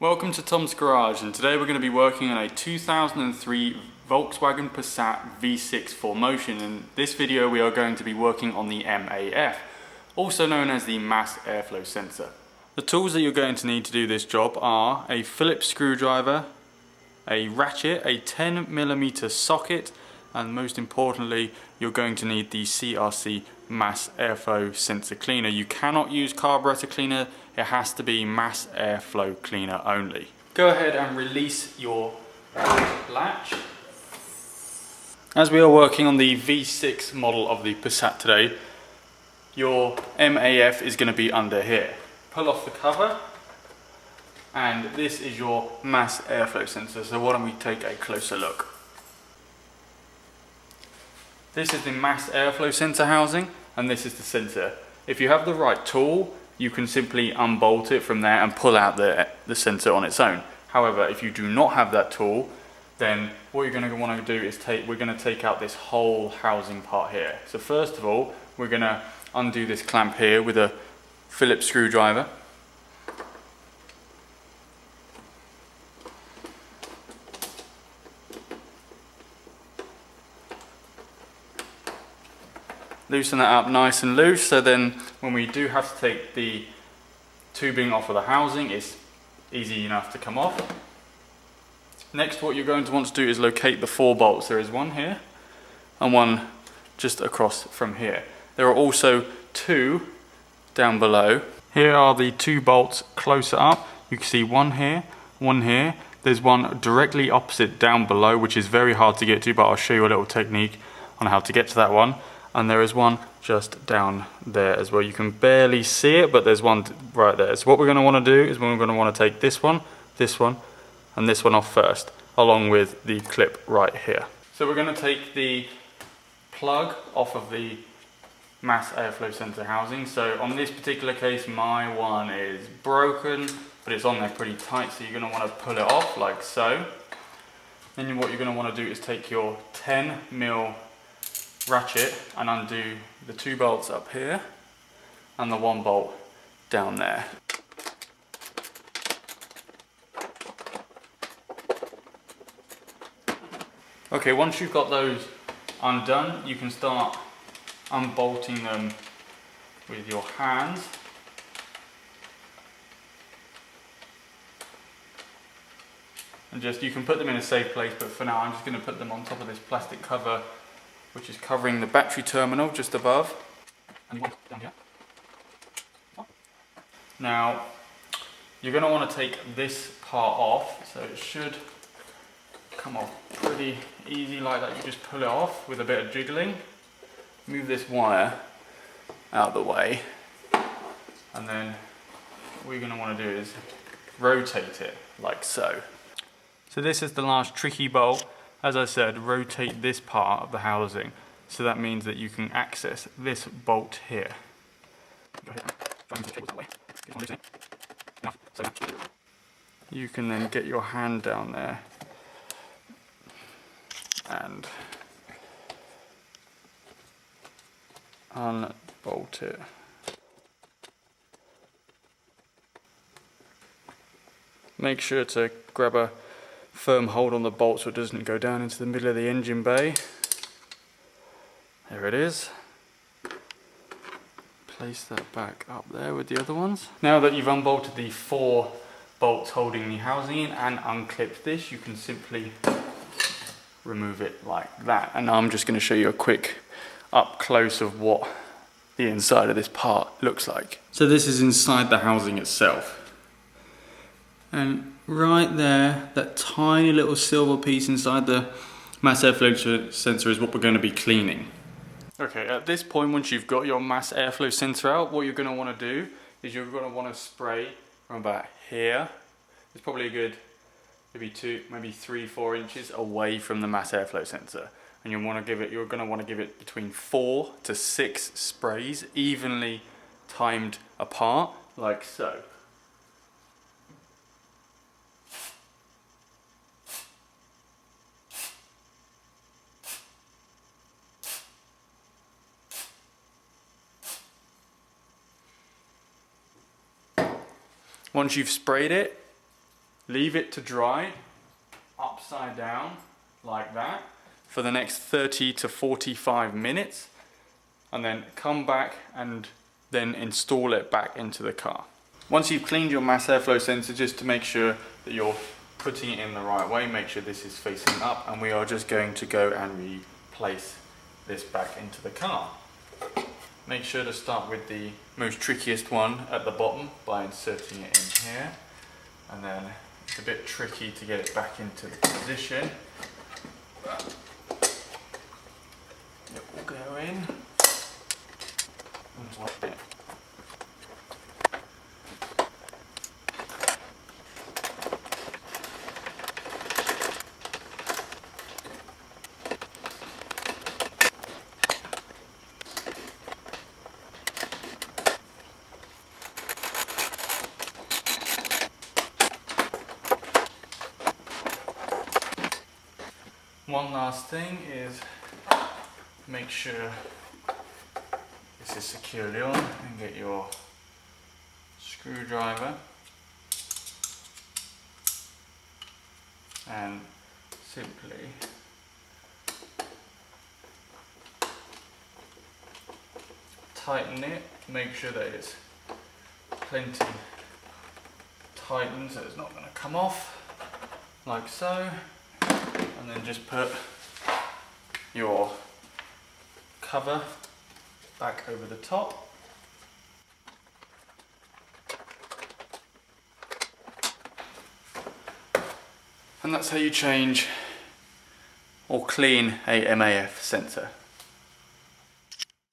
Welcome to Tom's Garage, and today we're going to be working on a 2003 Volkswagen Passat V6 4Motion. In this video we are going to be working on the MAF, also known as the mass airflow sensor. The tools that you're going to need to do this job are a Phillips screwdriver, a ratchet, a 10mm socket, and most importantly you're going to need the CRC mass airflow sensor cleaner. You cannot use carburetor cleaner, it has to be mass airflow cleaner only. Go ahead and release your latch. As we are working on the V6 model of the Passat today, your MAF is going to be under here. Pull off the cover, and this is your mass airflow sensor, so why don't we take a closer look. This is the mass airflow sensor housing, and this is the sensor. If you have the right tool, you can simply unbolt it from there and pull out the sensor on its own. However, if you do not have that tool, then what you're going to want to do is we're going to take out this whole housing part here. So first of all, we're going to undo this clamp here with a Phillips screwdriver. Loosen that up nice and loose, so then when we do have to take the tubing off of the housing, it's easy enough to come off. Next, what you're going to want to do is locate the 4 bolts. There is one here and one just across from here. There are also 2 down below. Here are the 2 bolts closer up. You can see one here, one here. There's one directly opposite down below, which is very hard to get to, but I'll show you a little technique on how to get to that one. And there is one just down there as well. You can barely see it, but there's one right there. So what we're going to want to do is we're going to want to take this one, and this one off first, along with the clip right here. So we're going to take the plug off of the mass airflow sensor housing. So on this particular case, my one is broken, but it's on there pretty tight, so you're going to want to pull it off like so. Then what you're going to want to do is take your 10mm ratchet and undo the 2 bolts up here and the 1 bolt down there. Okay, once you've got those undone, you can start unbolting them with your hands. And you can put them in a safe place, but for now I'm just going to put them on top of this plastic cover which is covering the battery terminal just above. And one down here. Now, you're going to want to take this part off, so it should come off pretty easy like that. You just pull it off with a bit of jiggling. Move this wire out of the way, and then what you're going to want to do is rotate it like so. So this is the last tricky bolt. As I said, rotate this part of the housing, so that means that you can access this bolt here. You can then get your hand down there and unbolt it. Make sure to grab a firm hold on the bolt so it doesn't go down into the middle of the engine bay. There it is. Place that back up there with the other ones. Now that you've unbolted the 4 bolts holding the housing in and unclipped this, you can simply remove it like that. And now I'm just going to show you a quick up close of what the inside of this part looks like. So this is inside the housing itself. And right there, that tiny little silver piece inside the mass airflow sensor is what we're going to be cleaning. Okay, at this point, once you've got your mass airflow sensor out, what you're going to want to do is you're going to want to spray from about here. It's probably a good maybe 3-4 inches away from the mass airflow sensor. And you're going to want to give it between 4 to 6 sprays, evenly timed apart, like so. Once you've sprayed it, leave it to dry upside down like that for the next 30 to 45 minutes, and then come back and then install it back into the car. Once you've cleaned your mass airflow sensor, just to make sure that you're putting it in the right way, make sure this is facing up, and we are just going to go and replace this back into the car. Make sure to start with the most trickiest one at the bottom by inserting it in here, and then it's a bit tricky to get it back into the position. It will go in. One last thing is make sure this is securely on, and get your screwdriver and simply tighten it. Make sure that it's plenty tightened so it's not going to come off, like so. And then just put your cover back over the top. And that's how you change or clean a MAF sensor.